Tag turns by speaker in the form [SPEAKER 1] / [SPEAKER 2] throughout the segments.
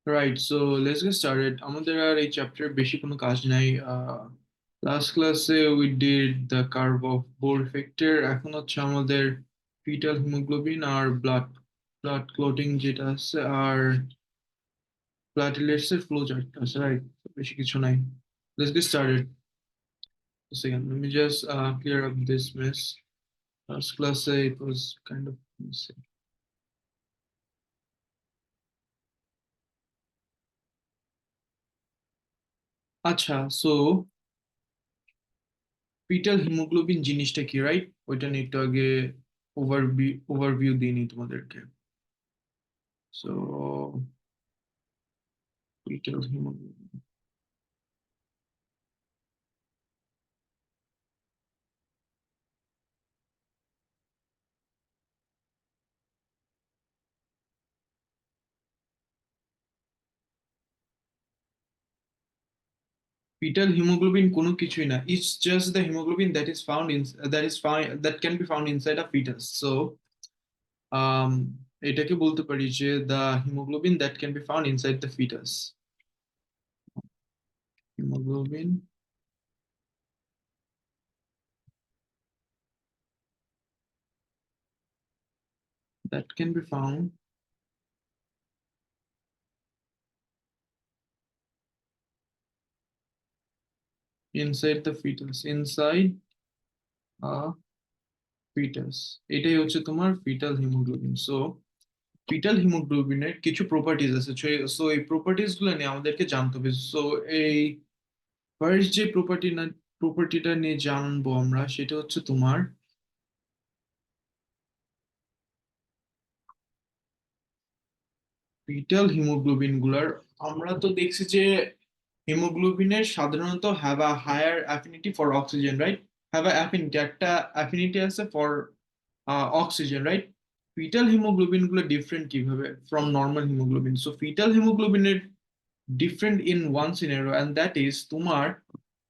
[SPEAKER 1] Right, so let's get started. আমাদের আর এই chapter বেশি কোনো কাজ নাই। লাস্ট ক্লাসে we did the curve of Bohr factor. এখন হচ্ছে আমাদের ফিটাল হিমোগ্লোবিন আর ব্লাড ব্লাড ক্লটিং যেটা আছে, আর প্লাটিলেটস এর ফ্লো চার্ট আছে, রাইট? বেশি কিছু নাই। Let's get started. Second, let me just clear up this mess. Last class it was kind of messy. আচ্ছা, সো ফিটাল হিমোগ্লোবিন জিনিসটা কি, রাইট? ওইটা নিয়ে একটু আগে ওভারভিউ দিয়ে নিই তোমাদেরকে। So foetal haemoglobin, foetal haemoglobin কোনো কিছুই না, it's just the haemoglobin that can be found inside a foetus. So um এটাকে বলতে পারি যে the haemoglobin that can be found inside the foetus. Haemoglobin that can be found inside the fetus, inside a fetus. এটাই হচ্ছে তোমার fetal haemoglobin. So fetal হিমোগ্লোবিনের কিছু properties আছে, so এই প্রপার্টিজ গুলো নিয়ে আমাদেরকে জানতে হবে। সো এই ফার্স্ট যে প্রপার্টিটা নিয়ে জানবো আমরা, সেটা হচ্ছে তোমার ফিটাল হিমোগ্লোবিন গুলার। আমরা তো দেখছি যে হিমোগ্লোবিনের সাধারণত have a higher affinity for oxygen, right? Have a affinity, একটা অ্যাফিনিটি আছে for oxygen, right? Fetal haemoglobin গুলো ডিফারেন্ট কিভাবে from normal haemoglobin? So fetal হিমোগ্লোবিনের different in one scenario, and that is তোমার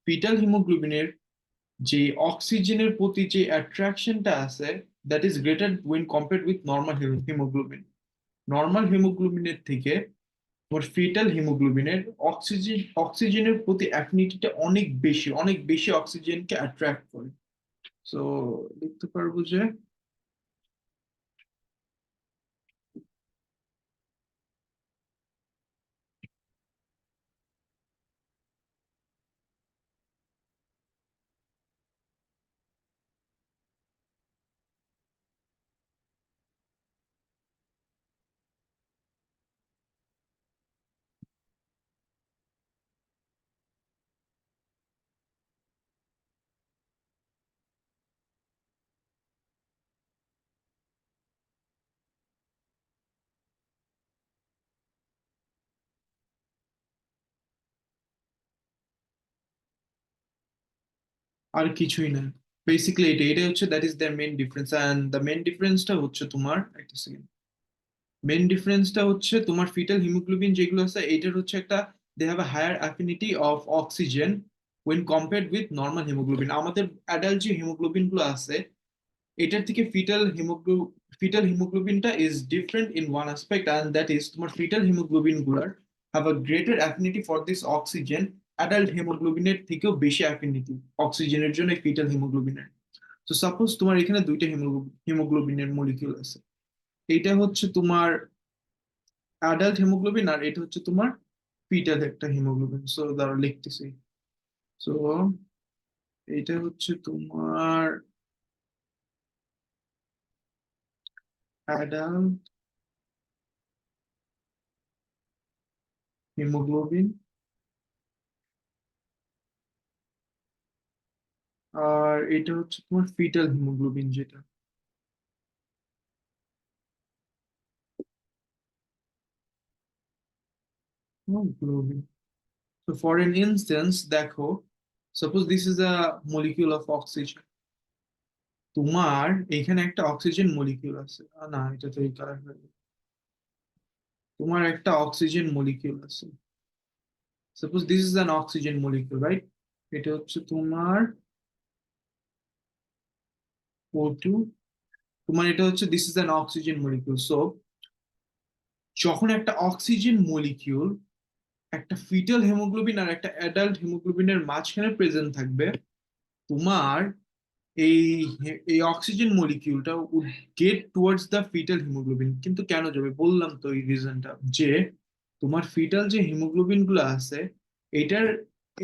[SPEAKER 1] ফিটাল হিমোগ্লোবিনের যে অক্সিজেনের প্রতি যে অ্যাট্রাকশনটা আছে, that is greater when compared with normal haemoglobin. Normal হিমোগ্লোবিনের থেকে তোমার ফিটাল হিমোগ্লোবিনের অক্সিজেনের প্রতি অ্যাফিনিটিটা অনেক বেশি, অনেক বেশি অক্সিজেনকে অ্যাট্রাক্ট করে। সো দেখতে পারবো যে আর কিছুই না। বেসিক্যালি এটাই হচ্ছে, that is the main difference. And the main ডিফারেন্সটা হচ্ছে তোমার, একটা সেকেন্ড, মেন ডিফারেন্সটা হচ্ছে তোমার ফিটাল হিমোগ্লোবিন যেগুলো আছে, এটার হচ্ছে একটা, they have a higher affinity of oxygen when compared with normal haemoglobin. আমাদের অ্যাডাল্ট যে হিমোগ্লোবিন গুলো আছে, এটার থেকে ফিটাল হিমোগ্লোবিনটা is different in one aspect, and that is তোমার ফিটাল হিমোগ্লোবিন গুলার have a greater affinity for this oxygen. Adult হিমোগ্লোবিনের থেকেও বেশি অ্যাফিনিটি অক্সিজেনের জন্য ফিটাল হিমোগ্লোবিনের। তো সাপোজ তোমার এখানে দুইটা হিমোগ্লোবিনের মলিকিউল আছে, এইটা হচ্ছে তোমার অ্যাডাল্ট হিমোগ্লোবিন, আর এটা হচ্ছে তোমার ফিটাল একটা হিমোগ্লোবিন। সো দ্বারা লিখতেছি। সো এটা হচ্ছে তোমার অ্যাডাল্ট হিমোগ্লোবিন, আর এটা হচ্ছে তোমার ফিটাল হিমোগ্লোবিন যেটা haemoglobin. So for an instance, দেখো, suppose this is a molecule of oxygen. তোমার এখানে একটা অক্সিজেন মলিকিউল আছে, না এটা তো এই কালার হয়ে গেল। তোমার একটা অক্সিজেন মলিকিউল আছে, suppose this is an oxygen molecule, right? এটা হচ্ছে তোমার O2। তোমার এটা হচ্ছে this is an oxygen molecule. So যখন একটা অক্সিজেন মলিকিউল একটা ফিটাল হেমোগ্লোবিন আর একটা অ্যাডাল্ট হেমোগ্লোবিনের মাঝখানে প্রেজেন্ট থাকবে, তোমার এই এই অক্সিজেন মলিকিউলটা would get towards the fetal haemoglobin. কিন্তু কেন যাবে বললাম তো এই রিজনটা, যে তোমার ফিটাল যে হিমোগ্লোবিন গুলো আছে এটার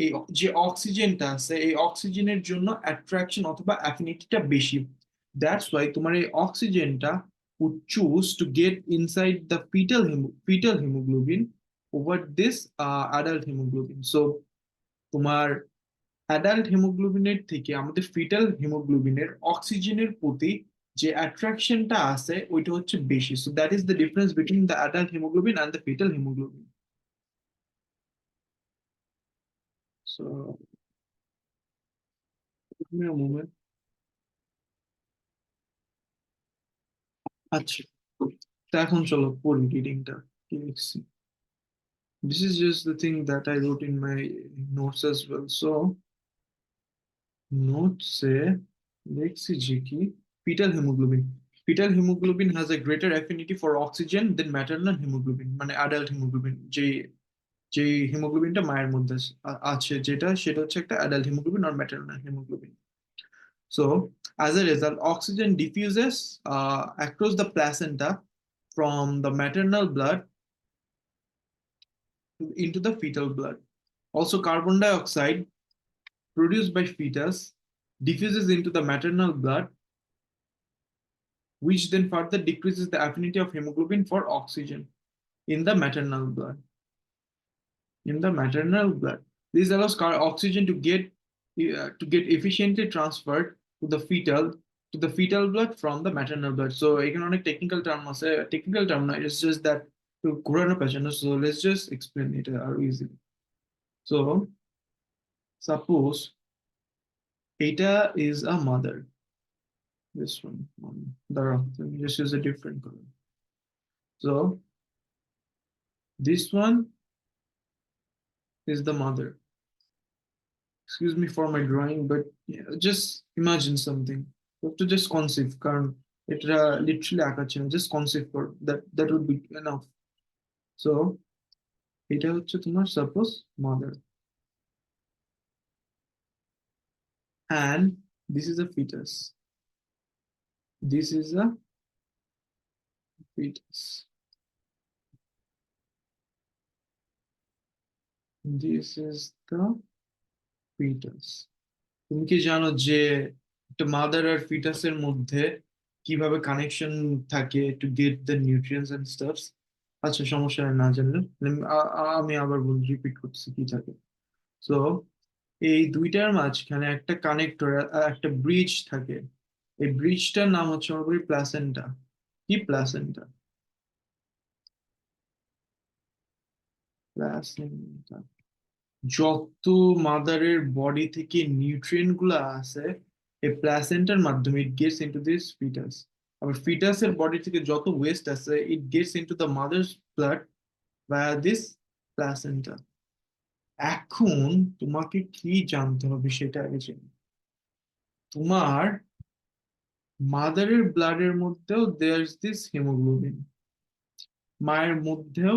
[SPEAKER 1] এই যে অক্সিজেনটা আছে এই অক্সিজেনের জন্য অ্যাট্রাকশন অথবা অ্যাফিনিটিটা বেশি। দ্যাটস ওয়াই তোমার এই অক্সিজেনটা would choose to get inside the fetal hemoglobin over this adult hemoglobin. So তোমার অ্যাডাল্ট হিমোগ্লোবিনের থেকে আমাদের ফিটাল হিমোগ্লোবিনের অক্সিজেনের প্রতি যে অ্যাট্রাকশনটা আছে ওইটা হচ্ছে বেশি। So that is the difference between the adult haemoglobin and the fetal haemoglobin. So movement. আচ্ছা, তো এখন চলো পড়ি রিডিংটা কি লিখছি। This is just the thing that I wrote in my notes as well. So নোটসে লিখছি যে কি foetal haemoglobin, foetal haemoglobin has a greater affinity for oxygen than maternal haemoglobin, মানে অ্যাডাল্ট হিমোগ্লোবিন যে যে হিমোগ্লোবিনটা মায়ের মধ্যে আছে যেটা সেটা হচ্ছে একটা অ্যাডাল্ট হিমোগ্লোবিন আর maternal haemoglobin. So as a result, oxygen diffuses across the placenta from the maternal blood into the fetal blood. Also, carbon dioxide produced by fetus diffuses into the maternal blood, which then further decreases the affinity of hemoglobin for oxygen in the maternal blood. In the maternal blood, this allows oxygen to get efficiently transferred to the fetal blood from the maternal blood. So এখানে অনেক technical term আছে, technical term না, it's just that to ঘোরানো পেছানো, so let's just explain it easily. So suppose এটা is a mother, this one, দাঁড়াও let me just use a different color. So this one is the mother. Excuse me for my drawing, but yeah, just imagine something. You have to just conceive, কারণ এটা literally আঁকা ছিল, just conceive for that, that would be enough. So এটা হচ্ছে তোমার suppose mother, and this is a fetus, this is a fetus, this is the fetus. তুমি কি জানো যে একটা মাদার আর ফিটাসের মধ্যে কিভাবে কানেকশন থাকে to get the nutrients and stuffs? আচ্ছা, সমস্যা নেই, না জানলে আমি আবার রিপিট করতেছি কি থাকে। সো এই দুইটার মাঝখানে একটা কানেক্টর, একটা ব্রিজ থাকে। এই ব্রিজটার নাম হচ্ছে আমরা বলি প্লাসেন্টা। কি প্লাসেন্টা? প্লাসেন্টা। যত মাদারের বডি থেকে নিউট্রিয়েন্ট গুলো আছে এই প্লাসেন্টার মাধ্যমে it gets into this foetus. আবার ফিটাসের বডি থেকে যত ওয়েস্ট আছে it gets into the mother's blood via this placenta. এখন তোমাকে কি জানতে হবে সেটা আগে জেনে। তোমার মাদারের ব্লাডের মধ্যেও দেয়ার ইজ দিস হিমোগ্লোবিন, মায়ের মধ্যেও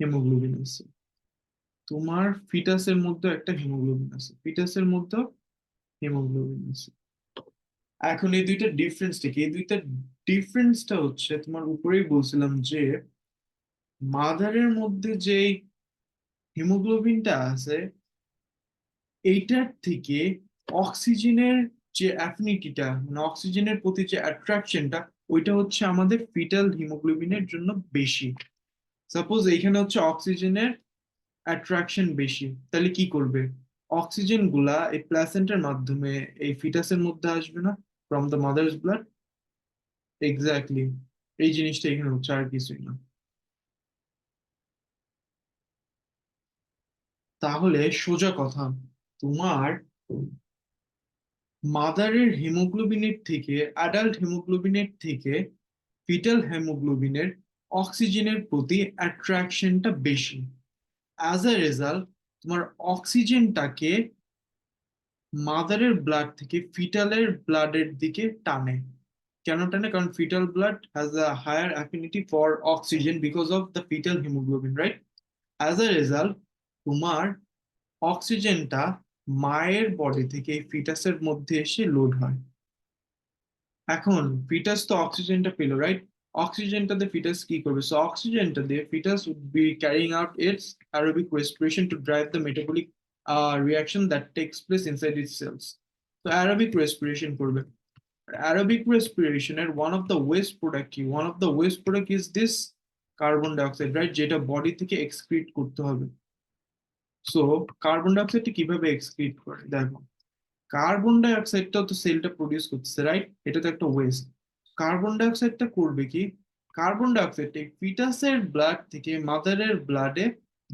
[SPEAKER 1] হিমোগ্লোবিন আছে, তোমার ফিটাসের মধ্যে একটা হিমোগ্লোবিন আছে, ফিটাসের মধ্যেও হিমোগ্লোবিন আছে। এখন এই দুইটা ডিফারেন্সটা কি? এই দুইটা ডিফারেন্সটা হচ্ছে তোমার উপরেই বলছিলাম যে মাদারের মধ্যে যে হিমোগ্লোবিনটা আছে এইটার থেকে অক্সিজেনের যে অ্যাফিনিটিটা, মানে অক্সিজেনের প্রতি যে অ্যাট্রাকশনটা ওইটা হচ্ছে আমাদের ফিটাল হিমোগ্লোবিনের জন্য বেশি। সাপোজ এইখানে হচ্ছে অক্সিজেনের অ্যাট্রাকশন বেশি, তাহলে কি করবে? অক্সিজেন গুলা এই প্লাসেন্টার মাধ্যমে এই ফিটাসের মধ্যে আসবে না, from the mother's blood. Exactly, এই জিনিসটা এখানে হচ্ছে, আর কিছুই না। তাহলে সোজা কথা, তোমার মাদারের হিমোগ্লোবিনের থেকে, অ্যাডাল্ট হিমোগ্লোবিনের থেকে ফিটাল হিমোগ্লোবিনের অক্সিজেনের প্রতি অ্যাট্রাকশনটা বেশি। অ্যাজ আ রেজাল্ট তোমার অক্সিজেনটাকে মাদারের ব্লাড থেকে ফিটালের ব্লাডের দিকে টানে। কেন টানে? কারণ foetal blood has a higher affinity for oxygen because of the fetal haemoglobin, right? As a result তোমার অক্সিজেনটা মায়ের বডি থেকে ফিটাসের মধ্যে এসে লোড হয়। এখন ফিটাস তো অক্সিজেনটা পেলো, রাইট? অক্সিজেনটা দিয়ে ফিটাস কি করবে? সো অক্সিজেনটা দিয়ে foetus would be carrying out its aerobic respiration to drive the metabolic reaction that takes place inside its cells. তো অ্যারোবিক রেসপিরেশন করবে। Aerobic respiration এর one of the waste product is this carbon dioxide, right? যেটা body থেকে excrete করতে হবে। So carbon ডাইঅক্সাইডটা কিভাবে excrete করে দেখো। কার্বন ডাইঅক্সাইডটা তো সেলটা প্রডিউস করতেছে, রাইট? এটা তো একটা ওয়েস্ট। কার্বন ডাইঅক্সাইডটা করবে কি? কার্বন ডাইঅক্সাইডটা ফিটাসের ব্লাড থেকে মাদারের ব্লাডে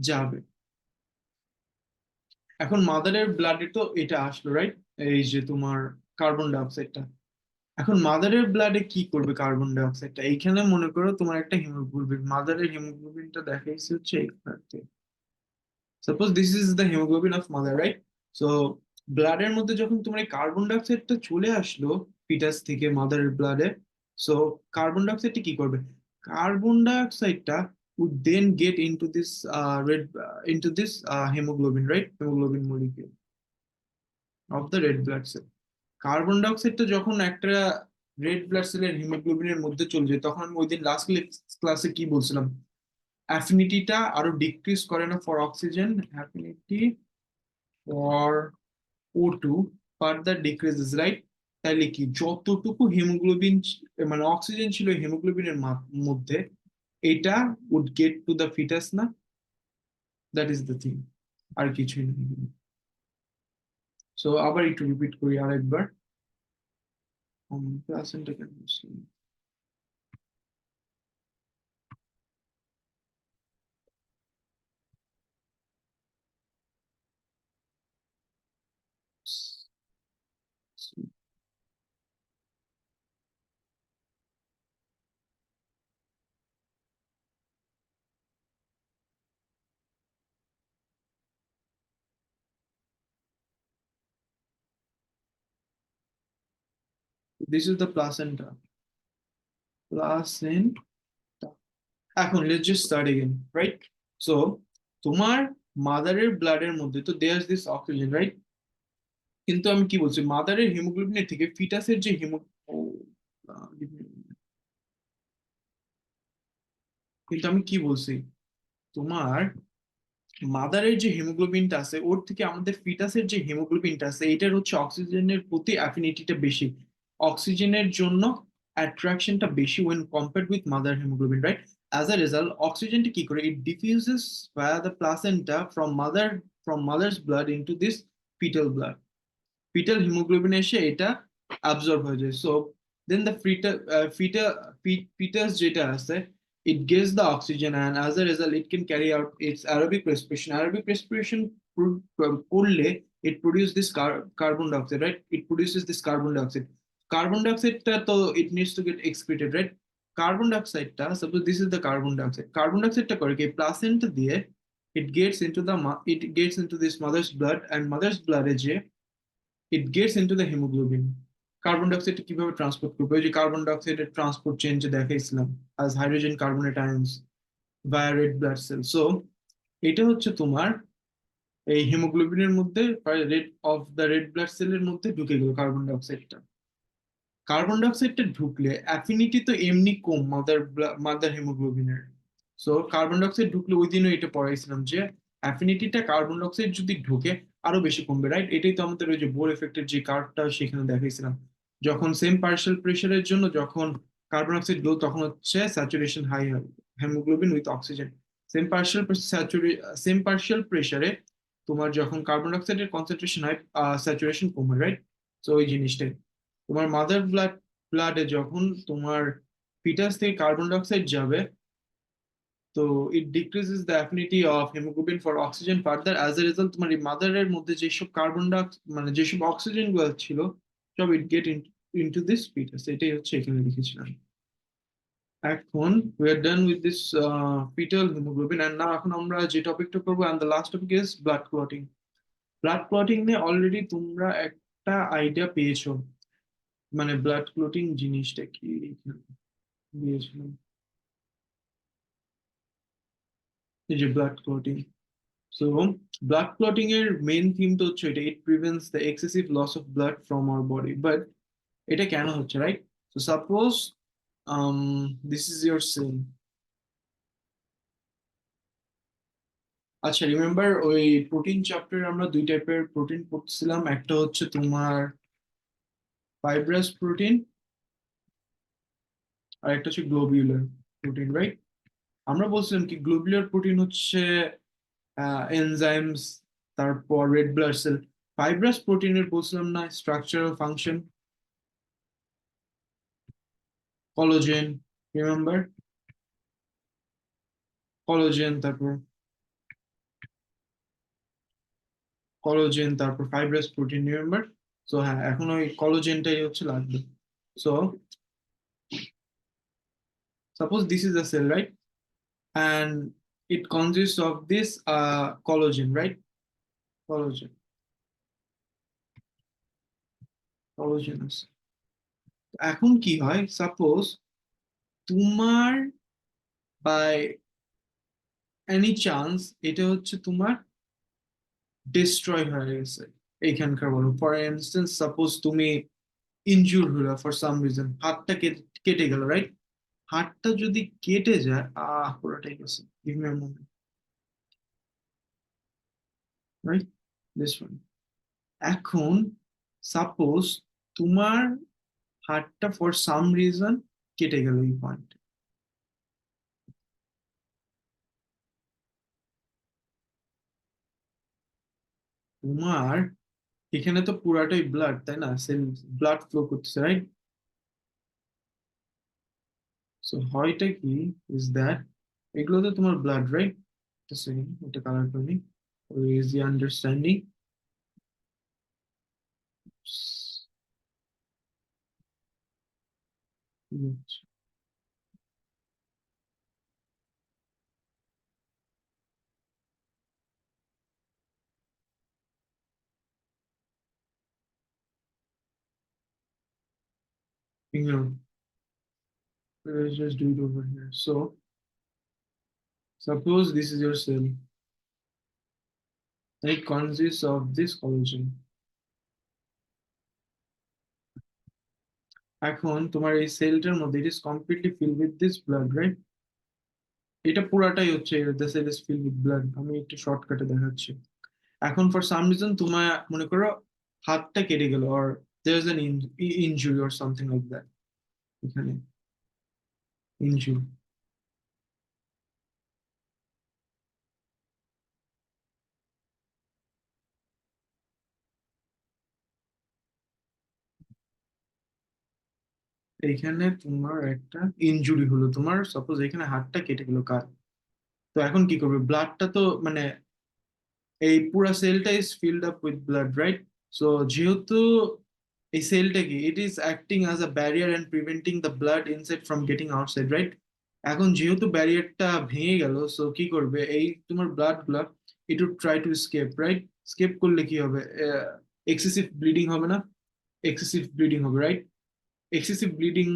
[SPEAKER 1] যাবে। এখন মাদারের ব্লাডে তো এটা আসলো, রাইট? এই যে তোমার কার্বন ডাইঅক্সাইডটা। এখন মাদারের ব্লাডে কি করবে কার্বন ডাইঅক্সাইডটা? এইখানে মনে করো তোমার একটা হিমোগ্লোবিন, মাদারের হিমোগ্লোবিনটা দেখাইছে হচ্ছে এইখানে। Suppose this is the haemoglobin of mother, right? So ব্লাডের মধ্যে যখন তোমার এই কার্বন ডাইঅক্সাইডটা চলে আসলো ফিটাস থেকে মাদারের ব্লাডে, সো কার্বন ডাইঅক্সাইডটা কি করবে? কার্বন ডাইঅক্সাইডটা would then get into this hemoglobin, right? Hemoglobin molecule of the red blood cell. Carbon ডাইঅক্সাইডটা যখন একটা রেড ব্লাড সেলের হিমোগ্লোবিনের মধ্যে চলে যায়, তখন আমি ওই দিন লাস্ট ক্লাসে কি বলছিলাম? অ্যাফিনিটিটা আরো ডিক্রিজ করে না for oxygen, affinity for O2 further decreases, right? তাইলে কি যতটুকু হিমোগ্লোবিন মানে অক্সিজেন ছিল হিমোগ্লোবিনের মধ্যে, এটা would get to the foetus না? দ্যাট ইজ দ্য থিং, আর কিছুই না। সো আবার একটু রিপিট করি আরেকবার। প্লাসেন্টা কেন বলছিলাম? This is the placenta. Placenta. এখন let's just start again, right? So তোমার মাদারের ব্লাডের মধ্যে তো দেয়ার দিস অক্সিজেন, রাইট? কিন্তু আমি কি বলছি, মাদারের হিমোগ্লোবিনের থেকে ফিটাসের যে ও, আহ, কিন্তু আমি কি বলছি, তোমার মাদারের যে হিমোগ্লোবিনটা আছে ওর থেকে আমাদের ফিটাসের যে হিমোগ্লোবিনটা আছে এটার হচ্ছে অক্সিজেনের প্রতি অ্যাফিনিটিটা বেশি, অক্সিজেনের জন্য অ্যাট্রাকশনটা বেশি when compared with mother haemoglobin, right? As a result অক্সিজেনটা কি করে? It diffuses via the placenta from mother's blood into this fetal blood. Fetal haemoglobin এসে এটা অ্যাবজর্ব হয়ে যায়। সো দেন দ্য ফিটাস যেটা আছে, it gets the oxygen and as a result it can carry out its aerobic respiration. Aerobic respiration করলে it produces this carbon dioxide, right? It produces this carbon dioxide. Carbon dioxide টা তো it needs to get excreted, right? Carbon dioxide টা, suppose this is the carbon dioxide. Carbon dioxide টা করে কি placenta দিয়ে it gets into this mother's blood and mother's blood এ যে it gets into the hemoglobin. Carbon dioxide কিভাবে transport করবে? ওই যে কার্বন ডাইঅক্সাইডের ট্রান্সপোর্ট চেন যে দেখাইছিলাম as hydrogen carbonate আয়ন্স via red blood cell. So এটা হচ্ছে তোমার এই হিমোগ্লোবিনের মধ্যে রেড ব্লাড সেলের মধ্যে ঢুকে গেল কার্বন ডাইঅক্সাইডটা। কার্বন ডাইঅক্সাইডটা ঢুকলে অ্যাফিনিটি তো এমনি কম মাদার হিমোগ্লোবিনের। সো কার্বন ডাইঅক্সাইড ঢুকলে ওই দিনও এটা পড়াইছিলাম যে অ্যাফিনিটিটা কার্বন ডাইঅক্সাইড যদি ঢুকে আরো বেশি কমবে, রাইট? এটাই তো আমাদের ওই যে বোর এফেক্টের যে কার্ভটা সেখানে দেখাইছিলাম। যখন সেম পার্শিয়াল প্রেসারের জন্য যখন কার্বন ডাইঅক্সাইড লো তখন হচ্ছে স্যাচুরেশন হাই হয় haemoglobin with oxygen. Same partial প্রেসারে তোমার যখন কার্বন ডাইঅক্সাইডের কনসেন্ট্রেশন হয় স্যাচুরেশন কমে, রাইট? তো ওই জিনিসটাই তোমার মাদার ব্লাডে যখন তোমার ফিটাস থেকে কার্বন ডাইঅক্সাইড যাবে, তো it decreases the affinity of haemoglobin for oxygen further. As a result তোমার এই মাদারের মধ্যে যেসব কার্বন ডাইঅক্সাইড মানে যেসব অক্সিজেন গুলো ছিল সব it get into this foetus. এটাই হচ্ছে এখানে লিখেছিলাম। এখন we are done with this fetal hemoglobin and now এখন আমরা যে টপিকটা করবো and the last topic is blood clotting. Blood clotting নিয়ে অলরেডি তোমরা একটা আইডিয়া পেয়েছো মানে ব্লাড ক্লটিং জিনিসটা কি দিয়েছিলাম, এই যে blood clotting. So blood clotting এর মেইন থিম তো হচ্ছে এটা, it prevents the excessive loss of blood from our body. But এটা কেন হচ্ছে, right? So suppose this is your cell. আচ্ছা, রিমেম্বার ওই প্রোটিন চ্যাপ্টারে আমরা দুই টাইপের প্রোটিন পড়ছিলাম, একটা হচ্ছে তোমার ফাইব্রাস প্রোটিন, আর একটা হচ্ছে গ্লোবিউলার প্রোটিন, রাইট? আমরা বলছিলাম কি গ্লোবিউলার প্রোটিন হচ্ছে এনজাইমস, তারপর রেড ব্লাড সেল। ফাইব্রাস প্রোটিনের বলছিলাম না স্ট্রাকচারাল ফাংশন, কলোজেন, রিমেম্বার? কলোজেন, তারপর ফাইব্রাস প্রোটিন, রিমেম্বার? সো হ্যাঁ, এখন ওই কলোজেনটাই হচ্ছে লাগবে। So suppose this is a cell, right? and it consists of this collagen, right? Collagen, collagenous। এখন কি হয়, সাপোজ তোমার বাই এনি চান্স এটা হচ্ছে তোমার ডিস্ট্রয় হয়ে গেছে এইখানকার, বলো ফর ইনস্টেন্স সাপোজ তুমি ইনজুর হলো ফর সাম রিজন, হাতটা কেটে গেল, রাইট? হাতটা যদি কেটে যায়, পুরোটাই গেছে, give me a moment, right? This one. এখন সাপোজ তোমার হাতটা ফর সাম রিজন কেটে গেল এই পয়েন্ট, তোমার এখানে তো পুরাটাই ব্লাড, তাই না? সেল ব্লাড ফ্লো করতেছে, রাইট? সো হয়টা কি ইজ দ্যাট এগুলো তো তোমার ব্লাড, রাইট? সেকেন্ড, এটা কালার করি, easy understanding. Let's just do it over here. So suppose this is your cell, it consists of this collagen. এখন তোমার এই সেলটার মধ্যে it is completely fill with this blood, right? এটা পুরাটাই হচ্ছে the cell is fill with blood, আমি একটু শর্টকাটে দেখাচ্ছি। এখন ফর সাম রিজন তোমার মনে করো হাতটা কেটে গেল, or there is an injury or something like that, এখানে ইনজুরি। এইখানে তোমার একটা ইনজুরি হলো, তোমার সাপোজ এখানে হাতটা কেটে গেল কার, তো এখন কি করবে? ব্লাডটা তো মানে এই পুরা সেলটা is filled up with blood, right? So যেহেতু এই সেলটা কি, it is acting as a barrier and preventing the blood inside from getting outside, right? এখন যেহেতু ব্যারিয়ারটা ভেঙে গেল, সো কি করবে এই তোমার ব্লাড গুলা, it would try to escape, right? Escape করলে কি হবে? এক্সেসিভ ব্লিডিং হবে না? এক্সেসিভ ব্লিডিং হবে, right? Excessive bleeding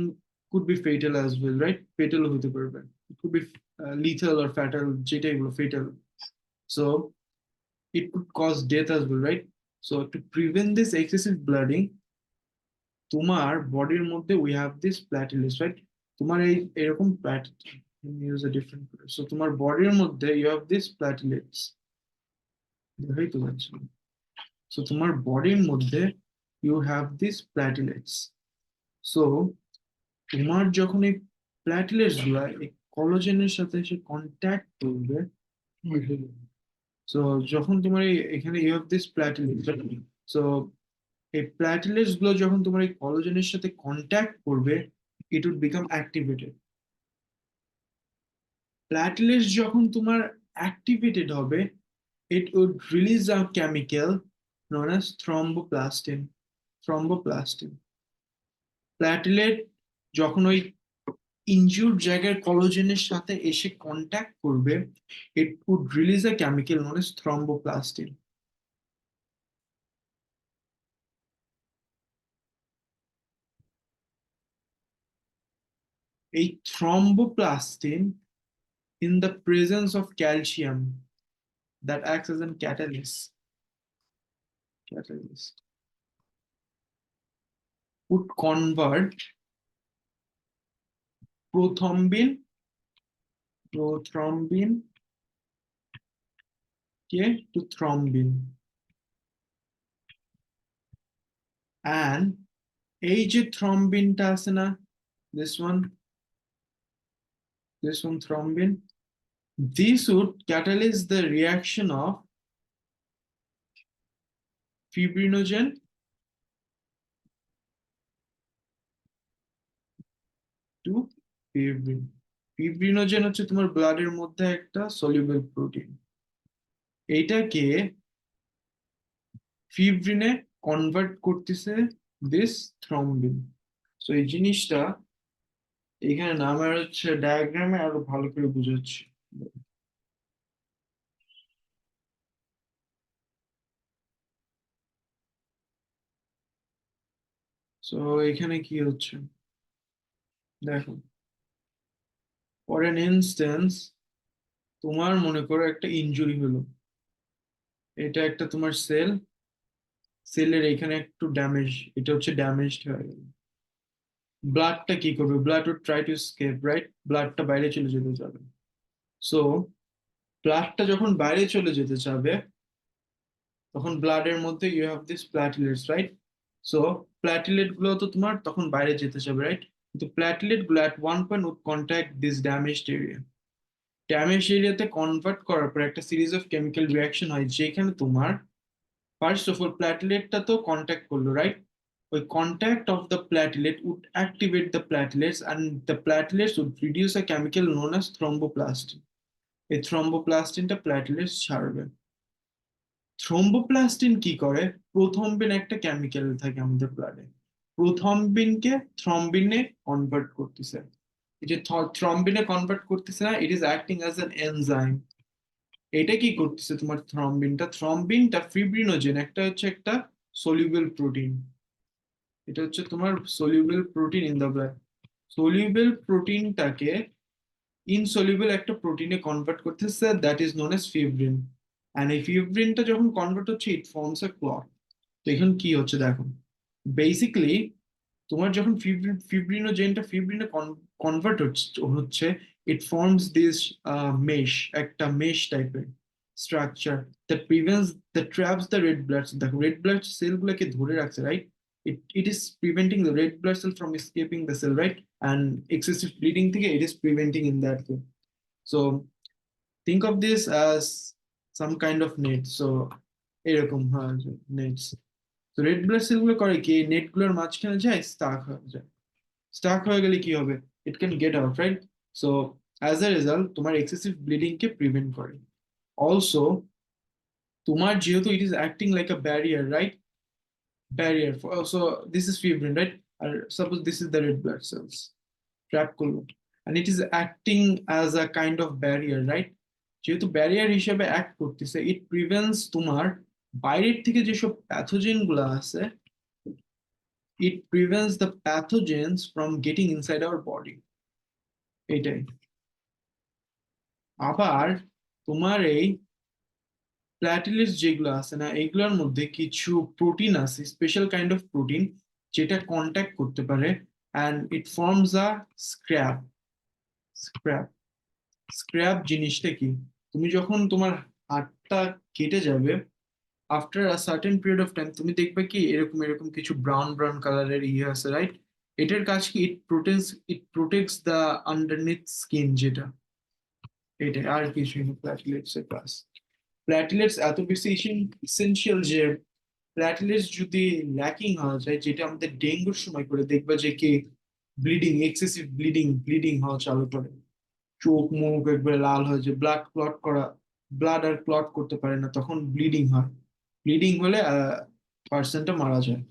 [SPEAKER 1] could be fatal as well, right? ফেটালও হতে পারবে, it could be lethal or fatal, যেটাই বলো fatal. So it could cause death as well, right? So to prevent this excessive blooding, তোমার বডির মধ্যে we have this platelets, right? তোমার এই এরকম use a different color. So তোমার বডির মধ্যে you have this platelets, দেখাই তো যাচ্ছে না। So তোমার বডির মধ্যে you have these platelets. So তোমার যখন এই প্ল্যাটেলেটস গুলা এই কোলাজেনের সাথে এসে কন্ট্যাক্ট করবে, সো যখন তোমার এখানে ইউ হ্যাভ দিস প্ল্যাটেলেটস, সো এই প্ল্যাটেলেটস গুলো যখন তোমার এই কোলাজেনের সাথে কন্ট্যাক্ট করবে, it would become activated. Platelets যখন তোমার অ্যাক্টিভেটেড হবে, it would release a chemical known as thromboplastin, thromboplastin। Platelet যখন ওই ইনজিউরড জায়গায় কোলাজেনের সাথে এসে কন্ট্যাক্ট করবে, it would release a chemical known as thromboplastin। এই thromboplastin in the presence of calcium that acts as a catalyst would convert prothrombin to thrombin, and এই যে থ্রম্বিনটা আছে না, this one thrombin, this would catalyze the reaction of fibrinogen to fibrin. Fibrinogen হচ্ছে তোমার ব্লাডের মধ্যে একটা সলিউবল প্রোটিন, এইটাকে ফিব্রিনে কনভার্ট করতেছে দিস থ্রম্বিন। সো এই জিনিসটা এখানে নামের হচ্ছে ডায়াগ্রামে আরো ভালো করে বুঝাচ্ছি। সো এখানে কি হচ্ছে দেখো, ফর এন ইনস্ট্যান্স তোমার মনে করো একটা ইনজুরি হলো, এটা একটা তোমার সেলের এখানে একটু ড্যামেজ, এটা হচ্ছে ড্যামেজড হয়ে গেল। ব্লাডটা কি করবে, blood would try to escape, right? ব্লাডটা বাইরে চলে যেতে যাবে। সো ব্লাডটা যখন বাইরে চলে যেতে চাবে, তখন ব্লাডের মধ্যে you have this platelets, right? So platelet গুলো তো তোমার তখন বাইরে যেতে চাবে, রাইট? কিন্তু প্ল্যাটিলেট গুলো at one point would contact this damaged area. Damage এরিয়াতে কনভার্ট করার পর একটা সিরিজ অফ কেমিক্যাল রিয়াকশন হয়, যেখানে তোমার ফার্স্ট অফ অল প্ল্যাটিলেটটা তো কন্ট্যাক্ট করলো, রাইট? ওই contact of the platelet would activate the platelets, and the platelets would reduce a chemical known as thromboplastin. এই থ্রম্বোপ্লাস্টিনটা প্ল্যাটিলেটস ছাড়বে। থ্রম্বোপ্লাস্টিন কি করে, প্রথমবিন একটা কেমিক্যাল থাকে আমাদের ব্লাডে, প্রথমবিনকে থ্রম্বিনে কনভার্ট করতেছে। এই যে থ্রম্বিনে কনভার্ট করতেছে না, ইট is acting as an enzyme. এটা কি করতেছে তোমার থ্রম্বিনটা ফিব্রিনোজেন, একটা হচ্ছে একটা সলিউবল প্রোটিন, এটা হচ্ছে তোমার soluble protein in the blood. Soluble প্রোটিনটাকে ইনসলিউবল একটা প্রোটিনে কনভার্ট করতেছে, that is known as fibrin. And এই ফিব্রিনটা যখন কনভার্ট হচ্ছে, ইট ফর্মস আ ক্লট। তো এখন কি হচ্ছে দেখো, বেসিক্যালি তোমার যখন ফিব্রিনোজেনটা ফিব্রিনে কনভার্ট হচ্ছে, ইট ফর্মস দিস মেশ, একটা মেশ টাইপের structure that prevents, that traps the red blood. দেখো রেড ব্লাড সেল গুলোকে ধরে রাখছে, right? it is preventing the red blood cell from escaping the cell, right? And excessive bleeding থেকে it is preventing in that way. So think of this as some kind of net. So এরকম হয় নেটস। তো red blood cell গুলো করে কি, net গুলোর মাঝখানে যায়, স্টাক হয়ে যায়। স্টাক হয়ে গেলে কি হবে, it can get out, right? So as a result তোমার এক্সেসিভ ব্লিডিং কে প্রিভেন্ট করে। অলসো তোমার যেহেতু it is acting like a barrier, right? Barrier, so this is fibrin, right? আর suppose this is the red blood cells, trap করলো, and it is acting as a kind of barrier, right? যেহেতু barrier হিসেবে act করতেছে, ইট prevents তোমার বাইরের থেকে যেসব pathogen গুলো আছে, ইট prevents the pathogens from getting inside our body. এইটাই। আবার তোমার এই প্ল্যাটিলেটস যেগুলো আছে না, এগুলোর মধ্যে কিছু প্রোটিন আছে, স্পেশাল কাইন্ড অফ প্রোটিন, যেটা কন্ট্যাক্ট করতে পারে, and it forms a scrap. Scrap scrap জিনিসটা কি, তুমি যখন তোমার হাতটা কেটে যাবে, after a certain period of time তুমি দেখবে কি এরকম এরকম কিছু ব্রাউন ব্রাউন কালারের ইয়ে আছে, রাইট? এটার কাজ কি, ইট প্রোটেক্টস দ্য আন্ডারনিথ স্কিন, যেটা এটাই, আর কিছুই না প্ল্যাটিলেটস এর কাজ। প্ল্যাটিলেটস এত বেশি ইসেনশিয়াল যে প্ল্যাটিলেটস যদি ল্যাকিং হওয়া যায়, যেটা আমাদের ডেঙ্গুর সময় করে দেখবা যে কি ব্লিডিং, এক্সেসিভ ব্লিডিং হওয়া চালু করে, চোখ মুখ একবারে লাল হয়ে যায়, ব্লাড আর ক্লট করতে পারে না, তখন ব্লিডিং হয়। ব্লিডিং হলে পার্সনটা মারা যায়।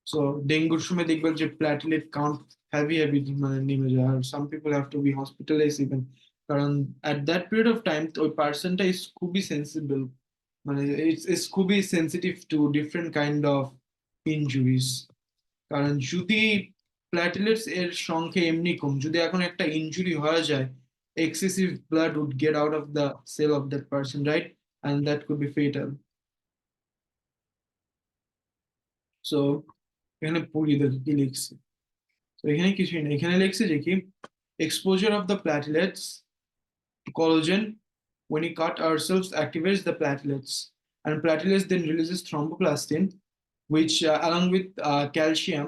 [SPEAKER 1] সো ডেঙ্গুর সময় দেখবেন যে প্ল্যাটিলেট কাউন্ট হ্যাভি মানে নেমে যায়, আর some people have to be hospitalise even, কারণ at that period of time ওই পার্সনটা ইজ খুবই সেন্সিবল, মানে ইটস খুবই sensitive to different kind of injuries. কারণ যদি প্ল্যাটেলেটস এর সংখ্যা এমনি কম, যদি এখন একটা ইনজুরি হয়ে যায়, excessive blood would get out of the cell of that person, right? And that could be fatal. So এখানে পড়ি দেখো কি লিখছে। তো এখানে কিছুই না, এখানে লিখছে যে কি, exposure of the platelets to collagen when we cut ourselves activates the platelets, and platelets then releases thromboplastin, which along with calcium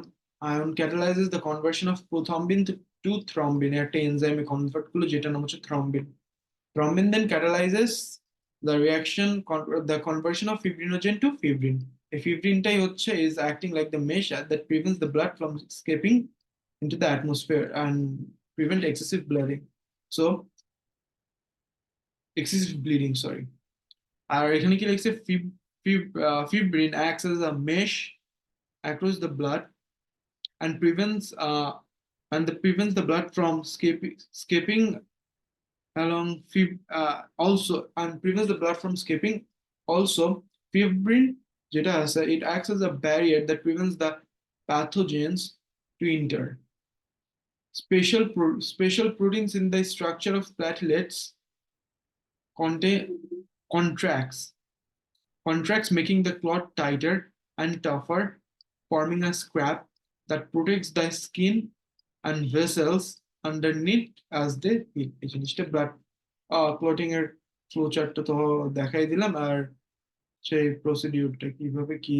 [SPEAKER 1] ion catalyzes the conversion of prothrombin to thrombin, একটা এনজাইমে কনভার্ট করলো যেটা নাম হচ্ছে thrombin. Thrombin then catalyzes the reaction, the conversion of fibrinogen to fibrin. A fibrinটাই হচ্ছে is acting like the mesh that prevents the blood from escaping into the atmosphere and prevent excessive bleeding. So excessive bleeding, sorry. আর এখানে কি লিখছে, fibrin acts as a mesh across the blood and prevents the blood from escaping along also, and prevents the blood from escaping. Also, fibrin যেটা আছে, it acts as a barrier that prevents the pathogens to enter. Special proteins in the structure of platelets contain contracts, making the clot tighter and tougher, forming a scrap that protects the skin and vessels underneath as they heal. এই জিনিসটা blood clotting এর flow চার্টটা তো দেখাই দিলাম, আর সেই প্রসিডিউরটা কিভাবে কি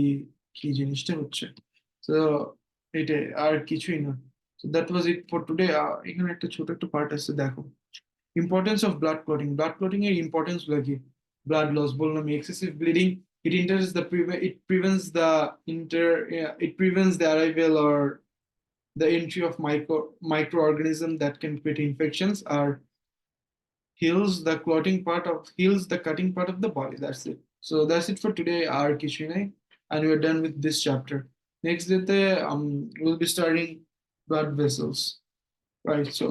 [SPEAKER 1] কি জিনিসটা হচ্ছে। তো এটা আর কিছুই না। So that was it for today. এখানে একটা ছোট একটা পার্ট আছে দেখো, importance of blood clotting. Blood clotting এর ইম্পর্টেন্স গুলো কি, ব্লাড লস বললাম, excessive bleeding, it prevents the it prevents the arrival or the entry of microorganisms that can create infections, or heals the cutting part of the body. That's it. So that's it for today, our Kishinai, and we're done with this chapter. Next day we'll be starting blood vessels, right? So